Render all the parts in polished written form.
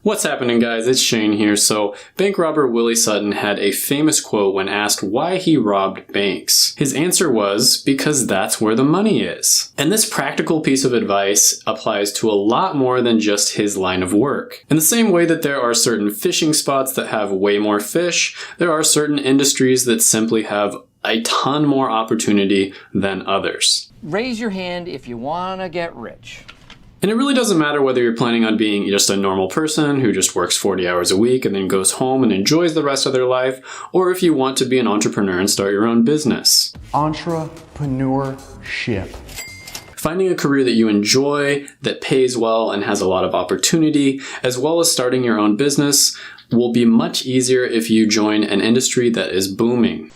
What's happening, guys? It's Shane here. So, bank robber Willie Sutton had a famous quote when asked why he robbed banks. His answer was, because that's where the money is. And this practical piece of advice applies to a lot more than just his line of work. In the same way that there are certain fishing spots that have way more fish, there are certain industries that simply have a ton more opportunity than others. Raise your hand if you want to get rich. And it really doesn't matter whether you're planning on being just a normal person who just works 40 hours a week and then goes home and enjoys the rest of their life, or if you want to be an entrepreneur and start your own business. Entrepreneurship. Finding a career that you enjoy, that pays well and has a lot of opportunity, as well as starting your own business, will be much easier if you join an industry that is booming.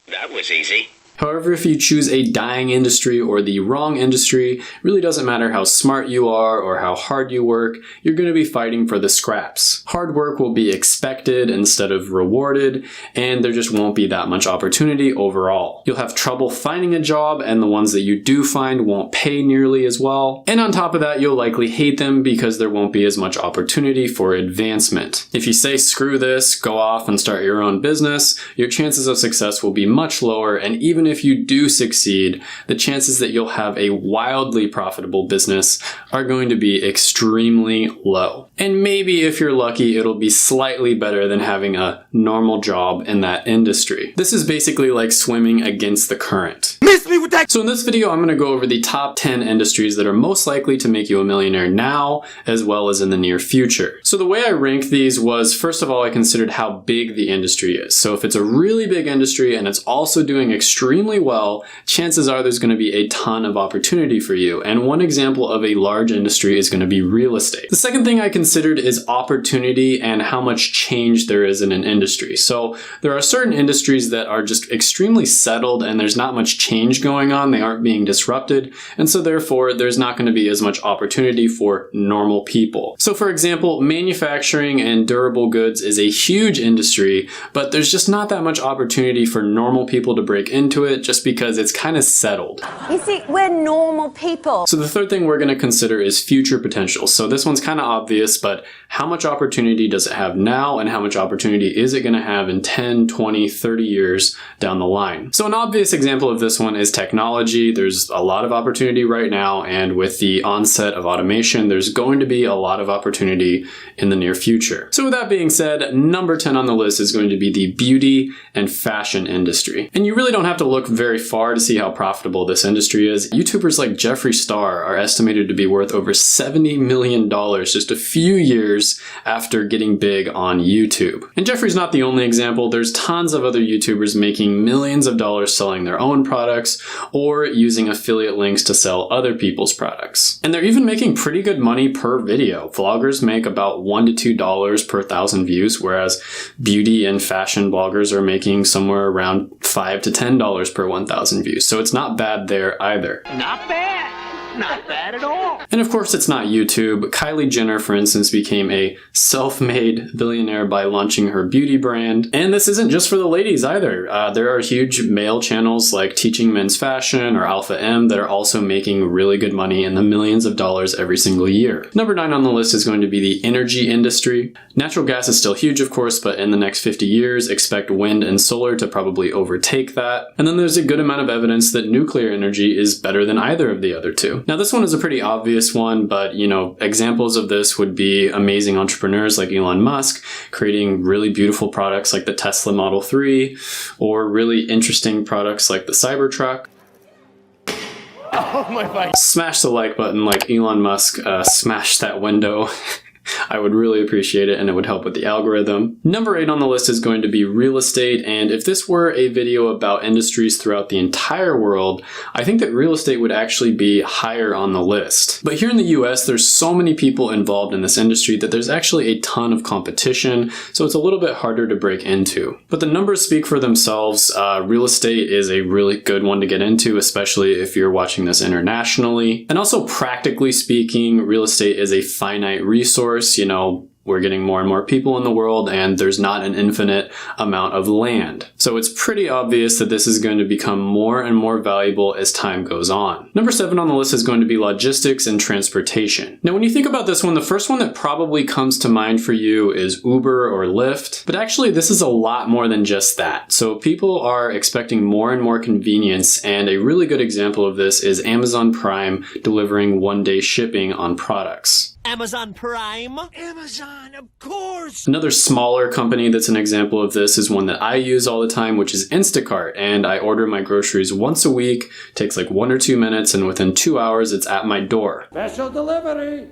That was easy. However, if you choose a dying industry or the wrong industry, it really doesn't matter how smart you are or how hard you work, you're going to be fighting for the scraps. Hard work will be expected instead of rewarded, and there just won't be that much opportunity overall. You'll have trouble finding a job, and the ones that you do find won't pay nearly as well. And on top of that, you'll likely hate them because there won't be as much opportunity for advancement. If you say screw this, go off and start your own business, your chances of success will be much lower, and even if you do succeed, the chances that you'll have a wildly profitable business are going to be extremely low. And maybe if you're lucky, it'll be slightly better than having a normal job in that industry. This is basically like swimming against the current. Miss me with that! So in this video, I'm going to go over the top 10 industries that are most likely to make you a millionaire now, as well as in the near future. So the way I ranked these was, first of all, I considered how big the industry is. So if it's a really big industry and it's also doing extremely well, chances are there's going to be a ton of opportunity for you. And one example of a large industry is going to be real estate. The second thing I considered is opportunity and how much change there is in an industry. So there are certain industries that are just extremely settled and there's not much change going on. They aren't being disrupted. And so therefore, there's not going to be as much opportunity for normal people. So for example, manufacturing and durable goods is a huge industry, but there's just not that much opportunity for normal people to break into it just because it's kind of settled. You see, we're normal people. So the third thing we're going to consider is future potential. So this one's kind of obvious, but how much opportunity does it have now and how much opportunity is it going to have in 10, 20, 30 years down the line? So an obvious example of this one is technology. There's a lot of opportunity right now, and with the onset of automation, there's going to be a lot of opportunity in the near future. So with that being said, number 10 on the list is going to be the beauty and fashion industry. And you really don't have to look very far to see how profitable this industry is. YouTubers like Jeffree Star are estimated to be worth over $70 million just a few years after getting big on YouTube. And Jeffree's not the only example. There's tons of other YouTubers making millions of dollars selling their own products or using affiliate links to sell other people's products. And they're even making pretty good money per video. Vloggers make about $1 to $2 per 1,000 views, whereas beauty and fashion bloggers are making somewhere around $5 to $10 per 1,000 views. So it's not bad there either. Not bad. Not bad at all. And of course, it's not YouTube. Kylie Jenner, for instance, became a self-made billionaire by launching her beauty brand. And this isn't just for the ladies either. There are huge male channels like Teaching Men's Fashion or Alpha M that are also making really good money in the millions of dollars every single year. Number 9 on the list is going to be the energy industry. Natural gas is still huge, of course, but in the next 50 years, expect wind and solar to probably overtake that. And then there's a good amount of evidence that nuclear energy is better than either of the other two. Now, this one is a pretty obvious one, but examples of this would be amazing entrepreneurs like Elon Musk creating really beautiful products like the Tesla Model 3 or really interesting products like the Cybertruck. Oh my God. Smash the like button like Elon Musk smashed that window. I would really appreciate it, and it would help with the algorithm. Number 8 on the list is going to be real estate, and if this were a video about industries throughout the entire world, I think that real estate would actually be higher on the list. But here in the US, there's so many people involved in this industry that there's actually a ton of competition, so it's a little bit harder to break into. But the numbers speak for themselves. Real estate is a really good one to get into, especially if you're watching this internationally. And also, practically speaking, real estate is a finite resource. we're getting more and more people in the world, and there's not an infinite amount of land. So it's pretty obvious that this is going to become more and more valuable as time goes on. Number 7 on the list is going to be logistics and transportation. Now, when you think about this one, the first one that probably comes to mind for you is Uber or Lyft, but actually this is a lot more than just that. So people are expecting more and more convenience, and a really good example of this is Amazon Prime delivering one-day shipping on products. Amazon Prime? Amazon, of course! Another smaller company that's an example of this is one that I use all the time, which is Instacart, and I order my groceries once a week. It takes like 1 or 2 minutes, and within 2 hours it's at my door. Special delivery.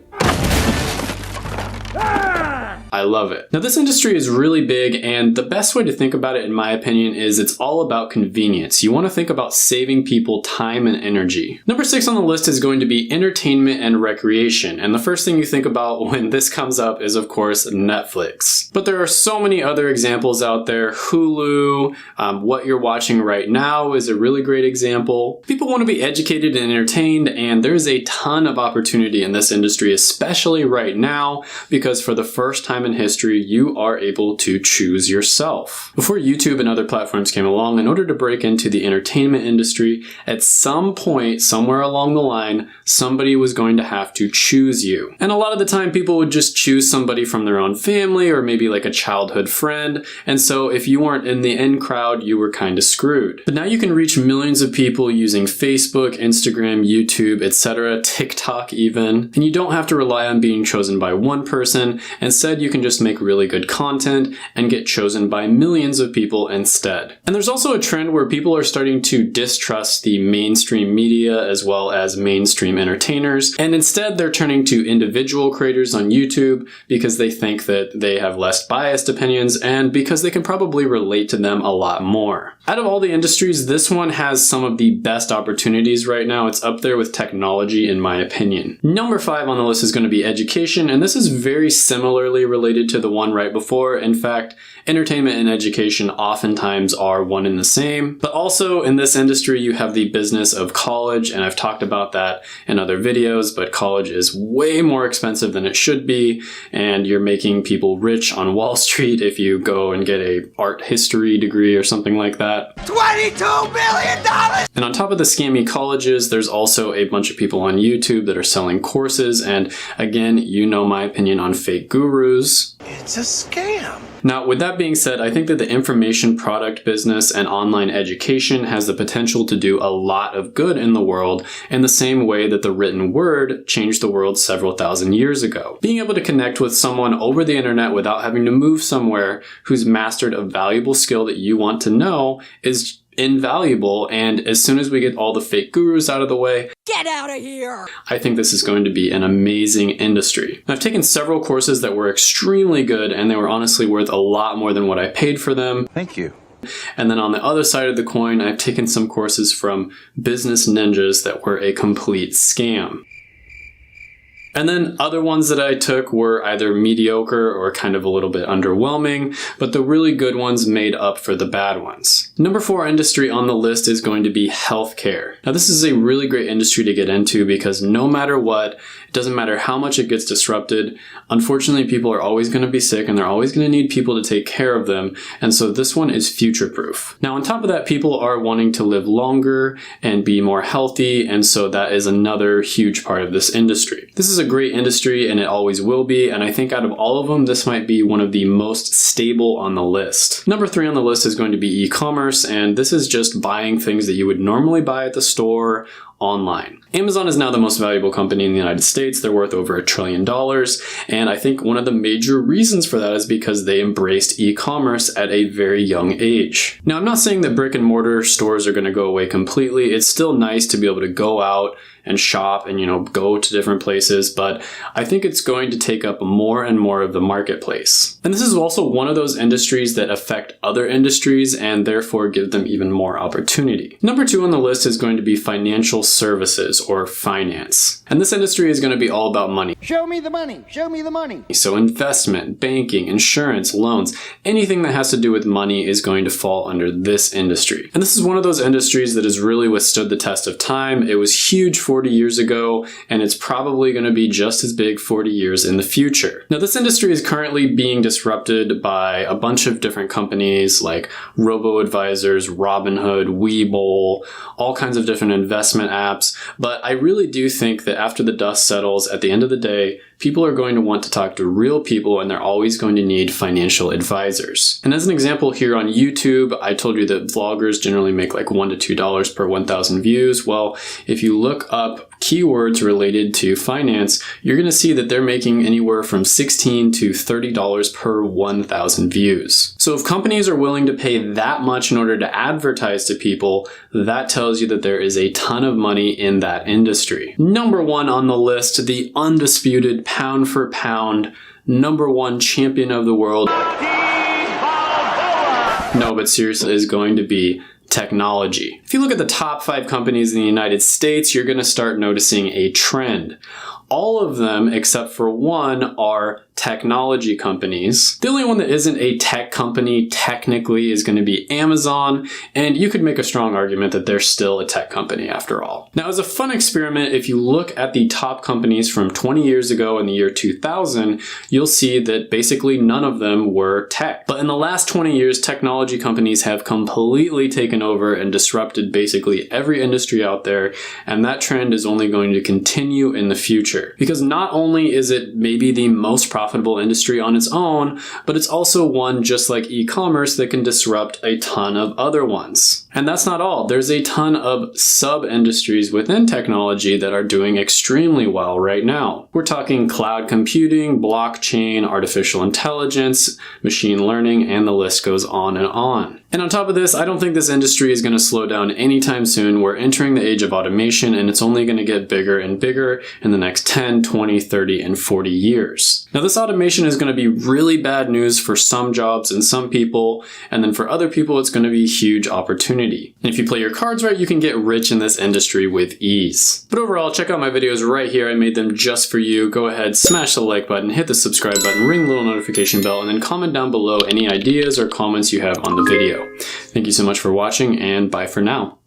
I love it. Now, this industry is really big, and the best way to think about it, in my opinion, is it's all about convenience. You want to think about saving people time and energy. Number 6 on the list is going to be entertainment and recreation, and the first thing you think about when this comes up is, of course, Netflix. But there are so many other examples out there. Hulu, what you're watching right now is a really great example. People want to be educated and entertained, and there's a ton of opportunity in this industry, especially right now, because for the first time in history, you are able to choose yourself. Before YouTube and other platforms came along, in order to break into the entertainment industry, at some point, somewhere along the line, somebody was going to have to choose you. And a lot of the time, people would just choose somebody from their own family or maybe like a childhood friend. And so if you weren't in the in crowd, you were kind of screwed. But now you can reach millions of people using Facebook, Instagram, YouTube, etc., TikTok even. And you don't have to rely on being chosen by one person. Instead, you can just make really good content and get chosen by millions of people instead. And there's also a trend where people are starting to distrust the mainstream media as well as mainstream entertainers, and instead they're turning to individual creators on YouTube because they think that they have less biased opinions and because they can probably relate to them a lot more. Out of all the industries, this one has some of the best opportunities right now. It's up there with technology, in my opinion. Number 5 on the list is going to be education, and this is very similarly related to the one right before. In fact, entertainment and education oftentimes are one and the same. But also in this industry, you have the business of college, and I've talked about that in other videos, but college is way more expensive than it should be, and you're making people rich on Wall Street if you go and get a art history degree or something like that. $22 billion! And on top of the scammy colleges, there's also a bunch of people on YouTube that are selling courses, and again, you know my opinion on fake gurus. It's a scam. Now, with that being said, I think that the information product business and online education has the potential to do a lot of good in the world in the same way that the written word changed the world several thousand years ago. Being able to connect with someone over the internet without having to move somewhere who's mastered a valuable skill that you want to know is invaluable, and as soon as we get all the fake gurus out of the way, Get out of here! I think this is going to be an amazing industry. I've taken several courses that were extremely good, and they were honestly worth a lot more than what I paid for them. Thank you. And then on the other side of the coin, I've taken some courses from business ninjas that were a complete scam. And then other ones that I took were either mediocre or kind of a little bit underwhelming, but the really good ones made up for the bad ones. Number 4 industry on the list is going to be healthcare. Now, this is a really great industry to get into because no matter what, it doesn't matter how much it gets disrupted, unfortunately people are always going to be sick and they're always going to need people to take care of them, and so this one is future-proof. Now, on top of that, people are wanting to live longer and be more healthy, and so that is another huge part of this industry. This is a great industry and it always will be, and I think out of all of them, this might be one of the most stable on the list. Number 3 on the list is going to be e-commerce, and this is just buying things that you would normally buy at the store online. Amazon is now the most valuable company in the United States. They're worth over $1 trillion. And I think one of the major reasons for that is because they embraced e-commerce at a very young age. Now, I'm not saying that brick and mortar stores are going to go away completely. It's still nice to be able to go out and shop and, go to different places, but I think it's going to take up more and more of the marketplace. And this is also one of those industries that affect other industries and therefore give them even more opportunity. Number 2 on the list is going to be financial services or finance. And this industry is going to be all about money. Show me the money. Show me the money. So investment, banking, insurance, loans, anything that has to do with money is going to fall under this industry. And this is one of those industries that has really withstood the test of time. It was huge 4 40 years ago, and it's probably going to be just as big 40 years in the future. Now, this industry is currently being disrupted by a bunch of different companies like robo-advisors, Robinhood, Webull, all kinds of different investment apps. But I really do think that after the dust settles, at the end of the day, people are going to want to talk to real people, and they're always going to need financial advisors. And as an example, here on YouTube, I told you that vloggers generally make like $1 to $2 per 1,000 views. Well, if you look up keywords related to finance, you're going to see that they're making anywhere from $16 to $30 per 1,000 views. So if companies are willing to pay that much in order to advertise to people, that tells you that there is a ton of money in that industry. Number one on the list, the undisputed pound for pound #1 champion of the world. No, but seriously, is going to be technology. If you look at the top 5 companies in the United States, you're going to start noticing a trend. All of them, except for one, are technology companies. The only one that isn't a tech company technically is going to be Amazon, and you could make a strong argument that they're still a tech company after all. Now, as a fun experiment, if you look at the top companies from 20 years ago in the year 2000, you'll see that basically none of them were tech. But in the last 20 years, technology companies have completely taken over and disrupted basically every industry out there, and that trend is only going to continue in the future. Because not only is it maybe the most profitable industry on its own, but it's also one just like e-commerce that can disrupt a ton of other ones. And that's not all. There's a ton of sub-industries within technology that are doing extremely well right now. We're talking cloud computing, blockchain, artificial intelligence, machine learning, and the list goes on and on. And on top of this, I don't think this industry is going to slow down anytime soon. We're entering the age of automation, and it's only going to get bigger and bigger in the next 10, 20, 30, and 40 years. Now, this automation is going to be really bad news for some jobs and some people, and then for other people, it's going to be a huge opportunity. And if you play your cards right, you can get rich in this industry with ease. But overall, check out my videos right here. I made them just for you. Go ahead, smash the like button, hit the subscribe button, ring the little notification bell, and then comment down below any ideas or comments you have on the video. Thank you so much for watching, and bye for now.